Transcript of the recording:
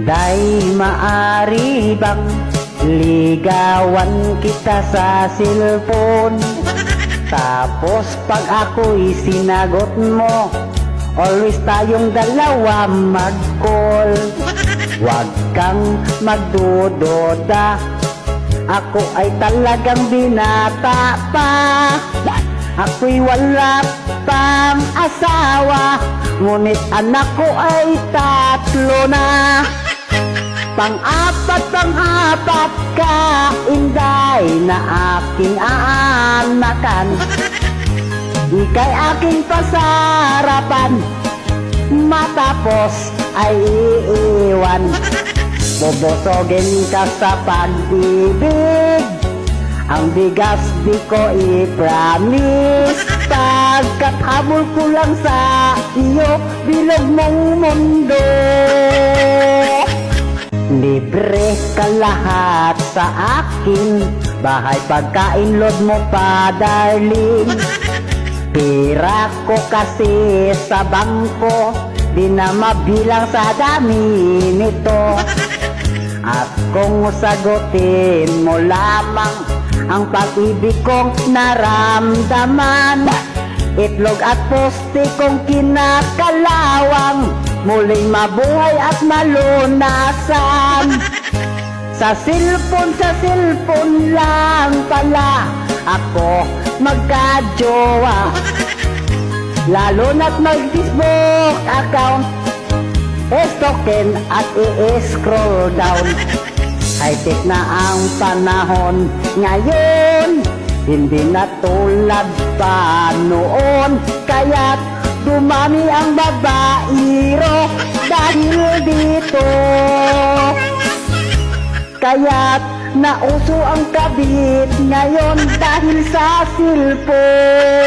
Day maari bang ligawan kita sa cellphone? Tapos pag ako'y sinagot mo, always tayong dalawa mag-call. Huwag kang magdududa, ako ay talagang binata pa. Ako'y wala pang asawa, ngunit anak ko ay 3 na. Pang-apat ka, Inday, na aking aanakan. Ika'y aking pasarapan, matapos ay iiwan. Bobosogin ka sa pag-ibig, ang bigas di ko i-promise. Pagkat habol ko lang sa iyo, bilog mong mundo. Libre ka lahat sa akin, bahay pagkain load mo pa darling. Pira ko kasi sa bangko, di na mabilang sa dami nito. At kung sagutin mo lamang ang pag-ibig kong naramdaman, itlog at poste kong kinakalawang, muling mabuhay at malunasan. Sa cellphone lang pala ako magka-jowa, lalo na't mag-Facebook account, estokin at i-scroll down. High-tech na ang panahon ngayon, hindi na tulad pa noon. Kaya't dumami ang babaero dahil dito. Kaya't nauso ang kabit ngayon dahil sa cellphone.